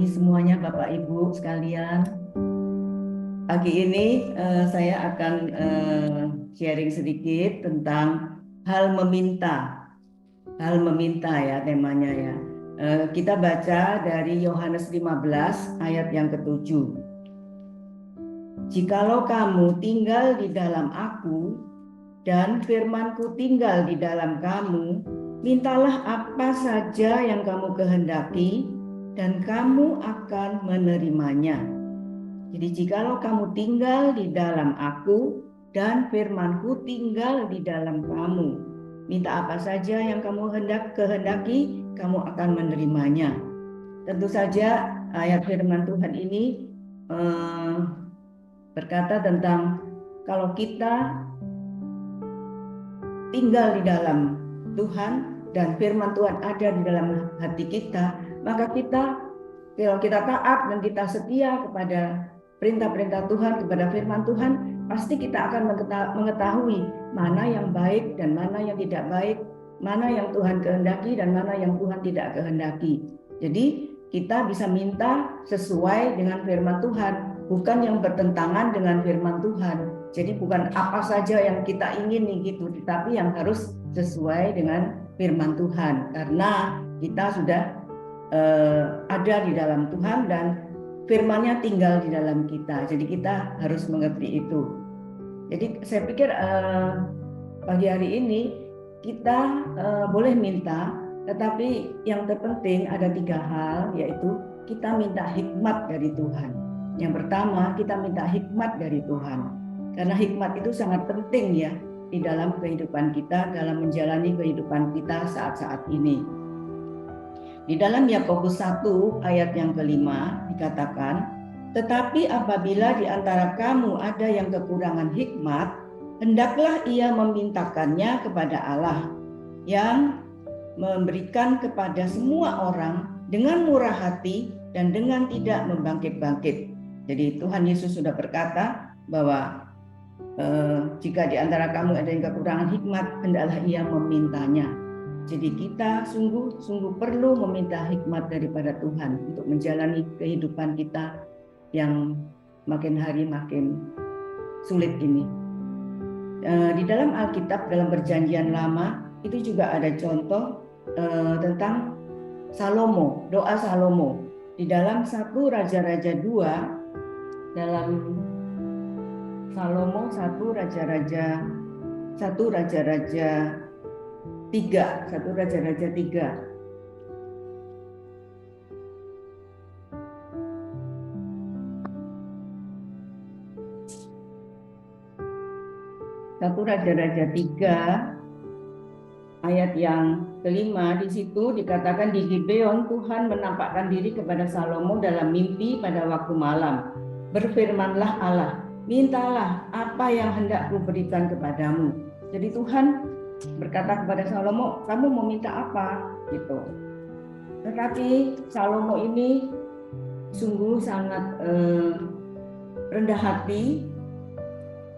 pagi semuanya Bapak Ibu sekalian. Pagi ini saya akan sharing sedikit tentang hal meminta. Hal meminta ya temanya ya. Kita baca dari Yohanes 15 ayat yang ke-7. Jikalau kamu tinggal di dalam aku dan firman-Ku tinggal di dalam kamu, mintalah apa saja yang kamu kehendaki dan kamu akan menerimanya. Jadi jikalau kamu tinggal di dalam aku dan firman-Ku tinggal di dalam kamu, minta apa saja yang kamu kehendaki, kamu akan menerimanya. Tentu saja ayat firman Tuhan ini berkata tentang kalau kita tinggal di dalam Tuhan dan firman Tuhan ada di dalam hati kita, maka kalau kita taat dan kita setia kepada perintah-perintah Tuhan, kepada firman Tuhan, pasti kita akan mengetahui mana yang baik dan mana yang tidak baik, mana yang Tuhan kehendaki dan mana yang Tuhan tidak kehendaki. Jadi kita bisa minta sesuai dengan firman Tuhan, bukan yang bertentangan dengan firman Tuhan. Jadi bukan apa saja yang kita ingin gitu, tetapi yang harus sesuai dengan firman Tuhan. Karena kita sudah ada di dalam Tuhan dan firman-Nya tinggal di dalam kita. Jadi kita harus mengerti itu. Jadi saya pikir pagi hari ini kita boleh minta, tetapi yang terpenting ada 3 hal, yaitu kita minta hikmat dari Tuhan. Yang pertama, kita minta hikmat dari Tuhan. Karena hikmat itu sangat penting ya di dalam kehidupan kita, dalam menjalani kehidupan kita saat-saat ini. Di dalam Yakobus 1 ayat yang ke-5 dikatakan, tetapi apabila di antara kamu ada yang kekurangan hikmat, hendaklah ia memintakannya kepada Allah yang memberikan kepada semua orang dengan murah hati dan dengan tidak membangkit-bangkit. Jadi Tuhan Yesus sudah berkata bahwa jika di antara kamu ada yang kekurangan hikmat, hendaklah ia memintanya. Jadi kita sungguh perlu meminta hikmat daripada Tuhan untuk menjalani kehidupan kita yang makin hari makin sulit ini. Di dalam Alkitab, dalam Perjanjian Lama, itu juga ada contoh tentang Salomo, doa Salomo. Di dalam 1 Raja-Raja 2, dalam Salomo 1 Raja-Raja 3. Satu Raja-Raja 3 ayat yang ke-5, di situ dikatakan di Gibeon Tuhan menampakkan diri kepada Salomo dalam mimpi pada waktu malam. Berfirmanlah Allah, mintalah apa yang hendak kuberikan kepadamu. Jadi Tuhan berkata kepada Salomo, kamu mau minta apa? Gitu. Tetapi Salomo ini sungguh sangat rendah hati.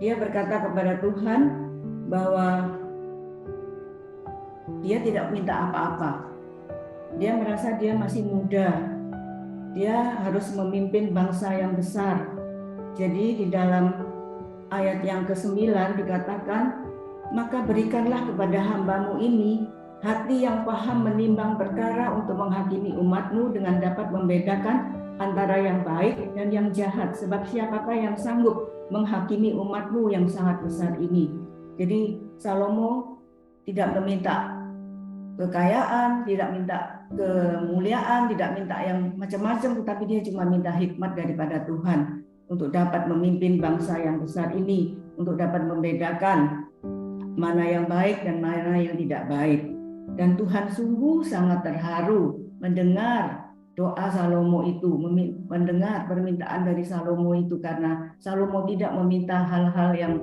Dia berkata kepada Tuhan bahwa dia tidak minta apa-apa. Dia merasa dia masih muda. Dia harus memimpin bangsa yang besar. Jadi di dalam ayat yang ke-9 dikatakan, maka berikanlah kepada hamba-Mu ini hati yang paham menimbang perkara untuk menghakimi umat-Mu dengan dapat membedakan antara yang baik dan yang jahat. Sebab siapakah yang sanggup menghakimi umat-Mu yang sangat besar ini? Jadi Salomo tidak meminta kekayaan, tidak minta kemuliaan, tidak minta yang macam-macam, tetapi dia cuma minta hikmat daripada Tuhan untuk dapat memimpin bangsa yang besar ini, untuk dapat membedakan mana yang baik dan mana yang tidak baik. Dan Tuhan sungguh sangat terharu mendengar doa Salomo itu, mendengar permintaan dari Salomo itu, karena Salomo tidak meminta hal-hal yang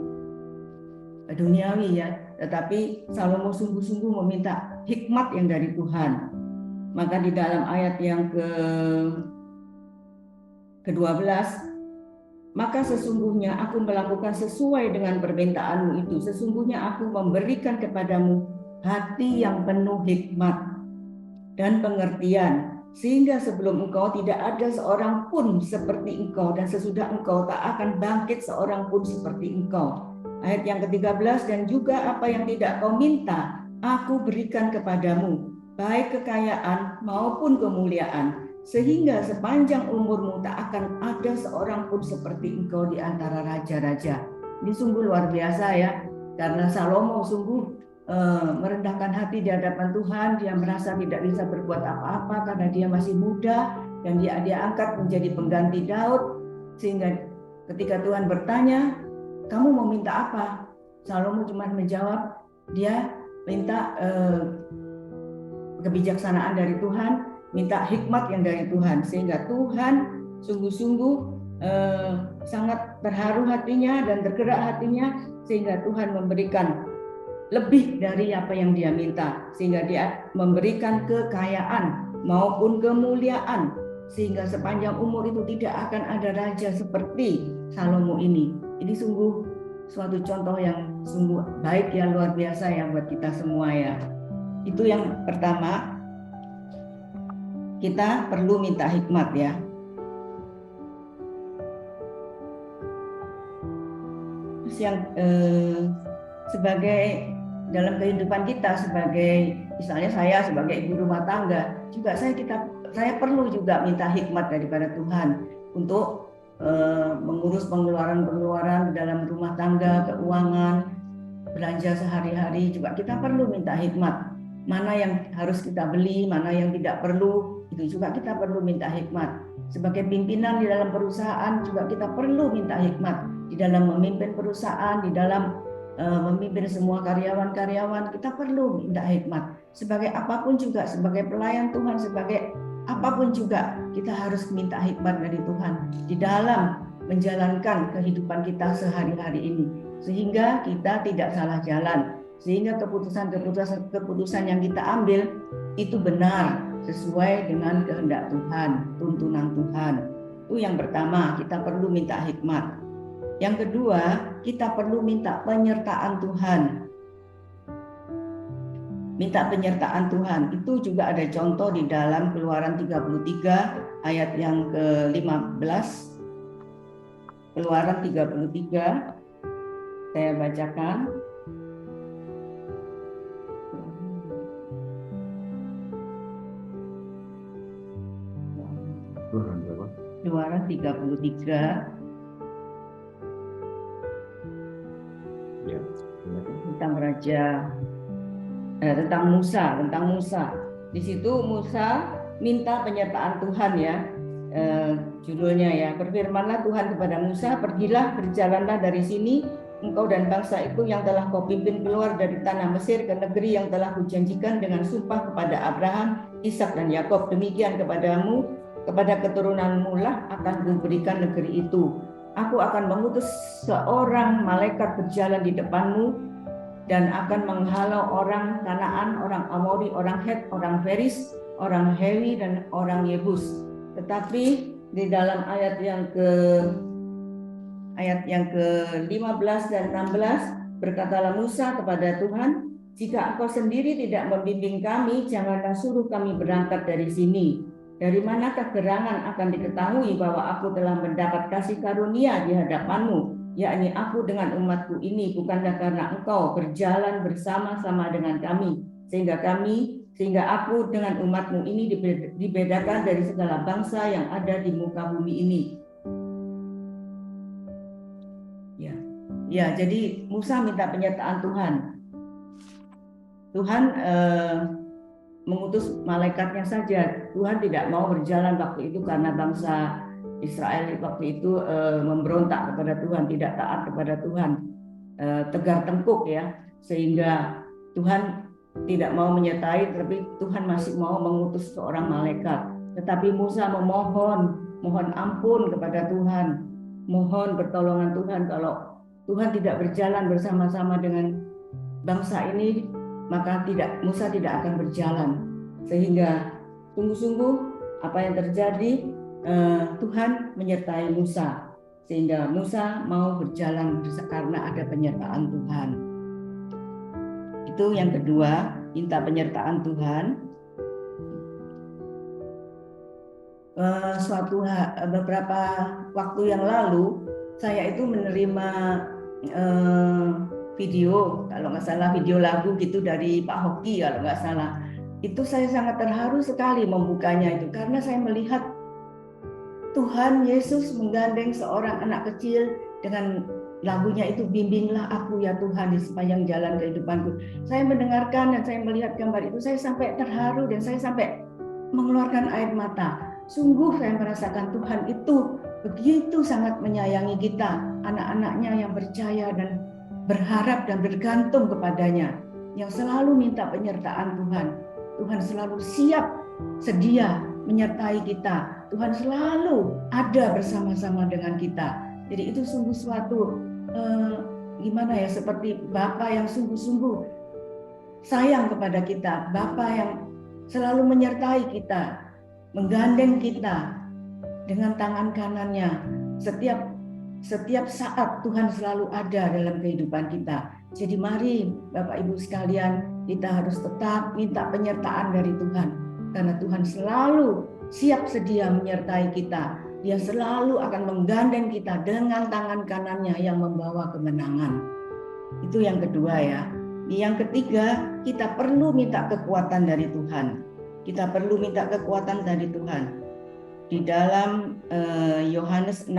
duniawi ya, tetapi Salomo sungguh-sungguh meminta hikmat yang dari Tuhan. Maka di dalam ayat yang ke-12, maka sesungguhnya aku melakukan sesuai dengan permintaanmu itu. Sesungguhnya aku memberikan kepadamu hati yang penuh hikmat dan pengertian, sehingga sebelum engkau tidak ada seorang pun seperti engkau, dan sesudah engkau tak akan bangkit seorang pun seperti engkau. Ayat yang ke-13, dan juga apa yang tidak kau minta, aku berikan kepadamu, baik kekayaan maupun kemuliaan, sehingga sepanjang umurmu tak akan ada seorang pun seperti engkau di antara raja-raja. Ini sungguh luar biasa ya, karena Salomo sungguh merendahkan hati di hadapan Tuhan. Dia merasa tidak bisa berbuat apa-apa karena dia masih muda, dan dia angkat menjadi pengganti Daud. Sehingga ketika Tuhan bertanya, kamu mau minta apa? Salomo cuma menjawab, dia minta kebijaksanaan dari Tuhan, minta hikmat yang dari Tuhan, sehingga Tuhan sungguh-sungguh sangat terharu hatinya dan tergerak hatinya, sehingga Tuhan memberikan lebih dari apa yang dia minta, sehingga dia memberikan kekayaan maupun kemuliaan, sehingga sepanjang umur itu tidak akan ada raja seperti Salomo ini. Ini sungguh suatu contoh yang sungguh baik ya, luar biasa ya buat kita semua ya. Itu yang pertama, kita perlu minta hikmat ya. Terus yang sebagai dalam kehidupan kita, sebagai misalnya saya sebagai ibu rumah tangga juga, saya perlu juga minta hikmat daripada Tuhan untuk mengurus pengeluaran dalam rumah tangga, keuangan, belanja sehari-hari juga kita perlu minta hikmat. Mana yang harus kita beli, mana yang tidak perlu, itu juga kita perlu minta hikmat. Sebagai pimpinan di dalam perusahaan juga kita perlu minta hikmat di dalam memimpin perusahaan, di dalam memimpin semua karyawan-karyawan, kita perlu minta hikmat. Sebagai apapun juga, sebagai pelayan Tuhan, sebagai apapun juga, kita harus minta hikmat dari Tuhan di dalam menjalankan kehidupan kita sehari-hari ini, sehingga kita tidak salah jalan, sehingga keputusan yang kita ambil itu benar sesuai dengan kehendak Tuhan, tuntunan Tuhan. Itu yang pertama, kita perlu minta hikmat. Yang kedua, kita perlu minta penyertaan Tuhan. Minta penyertaan Tuhan. Itu juga ada contoh di dalam Keluaran 33 ayat yang ke-15. Keluaran 33, saya bacakan. Keluaran 33. Tentang Musa. Di situ Musa minta penyertaan Tuhan ya. Judulnya ya, berfirmanlah Tuhan kepada Musa, pergilah, berjalanlah dari sini, engkau dan bangsa itu yang telah kau pimpin keluar dari tanah Mesir ke negeri yang telah kujanjikan dengan sumpah kepada Abraham, Ishak dan Yakub. Demikian kepadamu, kepada keturunanmu lah akan kuberikan negeri itu. Aku akan mengutus seorang malaikat berjalan di depanmu dan akan menghalau orang Kanaan, orang Amori, orang Het, orang Feris, orang Hewi, dan orang Yebus. Tetapi di dalam ayat yang ke-15 dan 16, berkatalah Musa kepada Tuhan, jika engkau sendiri tidak membimbing kami, janganlah suruh kami berangkat dari sini. Dari manakah gerangan akan diketahui bahwa aku telah mendapat kasih karunia di hadapanmu, yakni aku dengan umatku ini, bukanlah karena engkau berjalan bersama-sama dengan kami, sehingga aku dengan umatmu ini dibedakan dari segala bangsa yang ada di muka bumi ini. Ya, jadi Musa minta penyertaan Tuhan. Tuhan mengutus malaikatnya saja. Tuhan tidak mau berjalan waktu itu karena bangsa Israel waktu itu memberontak kepada Tuhan, tidak taat kepada Tuhan, tegar tengkuk ya, sehingga Tuhan tidak mau menyertai, tapi Tuhan masih mau mengutus seorang malaikat. Tetapi Musa mohon ampun kepada Tuhan, mohon pertolongan Tuhan. Kalau Tuhan tidak berjalan bersama-sama dengan bangsa ini, maka Musa tidak akan berjalan. Sehingga sungguh-sungguh apa yang terjadi, Tuhan menyertai Musa, sehingga Musa mau berjalan karena ada penyertaan Tuhan. Itu yang kedua, minta penyertaan Tuhan. beberapa waktu yang lalu saya itu menerima video, kalau nggak salah video lagu gitu dari Pak Hoki kalau nggak salah. Itu saya sangat terharu sekali membukanya itu karena saya melihat Tuhan Yesus menggandeng seorang anak kecil dengan lagunya itu, bimbinglah aku ya Tuhan di sepanjang jalan kehidupanku. Saya mendengarkan dan saya melihat gambar itu, saya sampai terharu dan saya sampai mengeluarkan air mata. Sungguh saya merasakan Tuhan itu begitu sangat menyayangi kita, anak-anaknya yang percaya dan berharap dan bergantung kepadanya, yang selalu minta penyertaan Tuhan. Tuhan selalu siap, sedia menyertai kita. Tuhan selalu ada bersama-sama dengan kita. Jadi itu sungguh suatu gimana ya, seperti Bapa yang sungguh-sungguh sayang kepada kita, Bapa yang selalu menyertai kita, menggandeng kita dengan tangan kanannya. Setiap saat Tuhan selalu ada dalam kehidupan kita. Jadi mari Bapak Ibu sekalian, kita harus tetap minta penyertaan dari Tuhan. Karena Tuhan selalu siap sedia menyertai kita. Dia selalu akan menggandeng kita dengan tangan kanannya yang membawa kemenangan. Itu yang kedua ya. Yang ketiga, kita perlu minta kekuatan dari Tuhan. Kita perlu minta kekuatan dari Tuhan. Di dalam Yohanes 16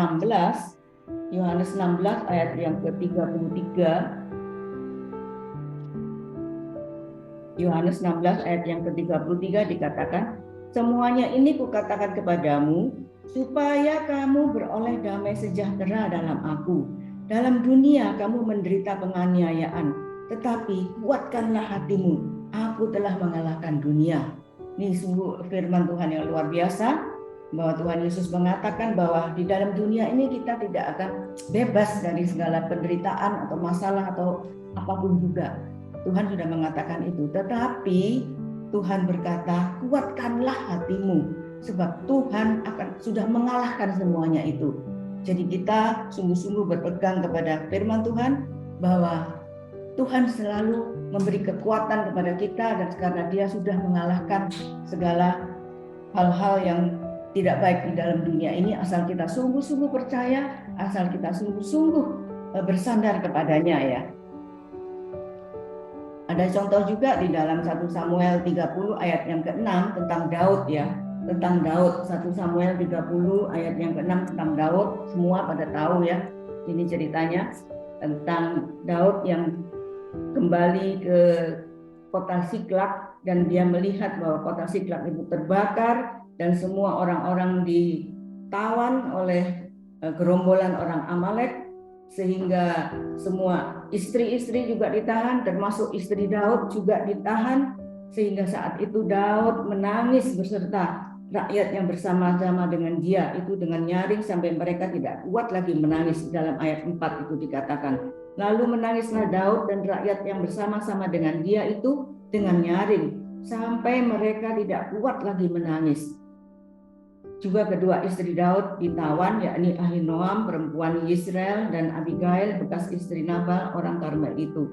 ayat yang ke-33, Yohanes 16 ayat yang ke-33 dikatakan, semuanya ini kukatakan kepadamu supaya kamu beroleh damai sejahtera dalam aku. Dalam dunia kamu menderita penganiayaan, tetapi kuatkanlah hatimu, aku telah mengalahkan dunia. Ini sungguh firman Tuhan yang luar biasa, bahwa Tuhan Yesus mengatakan bahwa di dalam dunia ini kita tidak akan bebas dari segala penderitaan atau masalah atau apapun juga. Tuhan sudah mengatakan itu, tetapi Tuhan berkata, kuatkanlah hatimu, sebab Tuhan sudah mengalahkan semuanya itu. Jadi kita sungguh-sungguh berpegang kepada firman Tuhan, bahwa Tuhan selalu memberi kekuatan kepada kita, dan karena Dia sudah mengalahkan segala hal-hal yang tidak baik di dalam dunia ini, asal kita sungguh-sungguh percaya, asal kita sungguh-sungguh bersandar kepadanya ya. Ada contoh juga di dalam 1 Samuel 30 ayat yang ke-6 tentang Daud ya. Tentang Daud, 1 Samuel 30 ayat yang ke-6 tentang Daud, semua pada tahu ya. Ini ceritanya tentang Daud yang kembali ke kota Siklak, dan dia melihat bahwa kota Siklak itu terbakar dan semua orang-orang ditawan oleh gerombolan orang Amalek, sehingga semua istri-istri juga ditahan, termasuk istri Daud juga ditahan, sehingga saat itu Daud menangis beserta rakyat yang bersama-sama dengan dia, itu dengan nyaring sampai mereka tidak kuat lagi menangis. Dalam ayat 4 itu dikatakan, lalu menangislah Daud dan rakyat yang bersama-sama dengan dia itu dengan nyaring sampai mereka tidak kuat lagi menangis. Juga kedua istri Daud ditawan, yakni Ahinoam perempuan Yisrael dan Abigail bekas istri Nabal orang Karmel itu.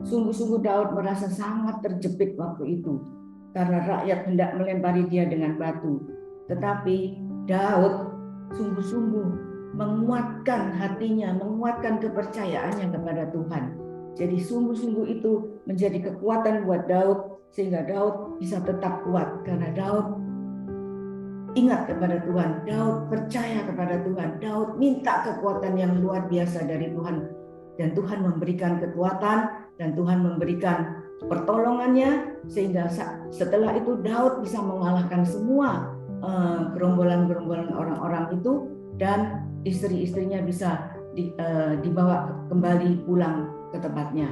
Sungguh-sungguh Daud merasa sangat terjepit waktu itu karena rakyat hendak melempari dia dengan batu. Tetapi Daud sungguh-sungguh menguatkan hatinya, menguatkan kepercayaannya kepada Tuhan. Jadi sungguh-sungguh itu menjadi kekuatan buat Daud, sehingga Daud bisa tetap kuat karena Daud ingat kepada Tuhan, Daud percaya kepada Tuhan, Daud minta kekuatan yang luar biasa dari Tuhan, dan Tuhan memberikan kekuatan dan Tuhan memberikan pertolongannya, sehingga setelah itu Daud bisa mengalahkan semua gerombolan-gerombolan orang-orang itu, dan istri-istrinya bisa dibawa kembali pulang ke tempatnya.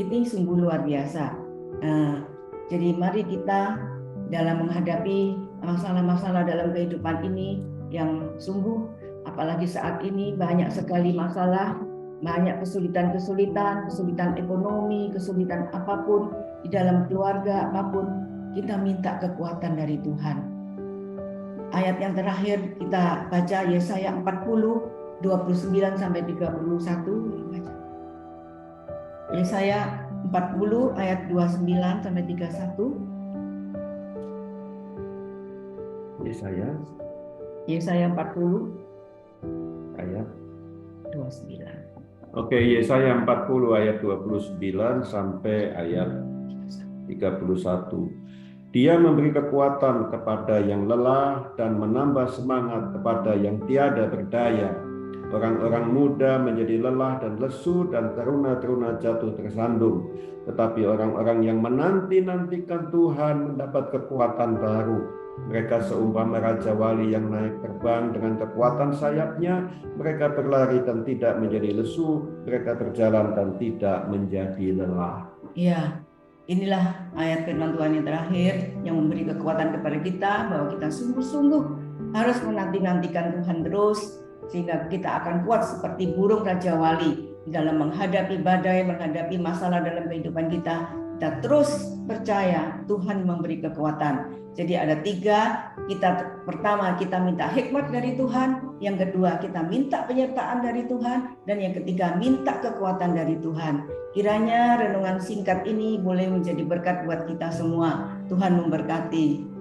Ini sungguh luar biasa. Jadi mari kita dalam menghadapi masalah-masalah dalam kehidupan ini yang sungguh, apalagi saat ini banyak sekali masalah, banyak kesulitan ekonomi, kesulitan apapun di dalam keluarga apapun, kita minta kekuatan dari Tuhan. Ayat yang terakhir kita baca Yesaya 40 29 sampai 31. Yesaya 40 ayat 29 sampai 31. Yesaya Yesaya 40 ayat 29. Oke, Yesaya 40 ayat 29 sampai ayat 31. Dia memberi kekuatan kepada yang lelah dan menambah semangat kepada yang tiada berdaya. Orang-orang muda menjadi lelah dan lesu dan teruna-teruna jatuh tersandung. Tetapi orang-orang yang menanti-nantikan Tuhan mendapat kekuatan baru. Mereka seumpama Raja Wali yang naik terbang dengan kekuatan sayapnya. Mereka berlari dan tidak menjadi lesu. Mereka berjalan dan tidak menjadi lelah. Ya, inilah ayat firman Tuhan yang terakhir yang memberi kekuatan kepada kita bahwa kita sungguh-sungguh harus menanti-nantikan Tuhan terus, sehingga kita akan kuat seperti burung Raja Wali dalam menghadapi badai, menghadapi masalah dalam kehidupan kita. Kita terus percaya Tuhan memberi kekuatan. Jadi ada 3, pertama kita minta hikmat dari Tuhan, yang kedua kita minta penyertaan dari Tuhan, dan yang ketiga minta kekuatan dari Tuhan. Kiranya renungan singkat ini boleh menjadi berkat buat kita semua. Tuhan memberkati.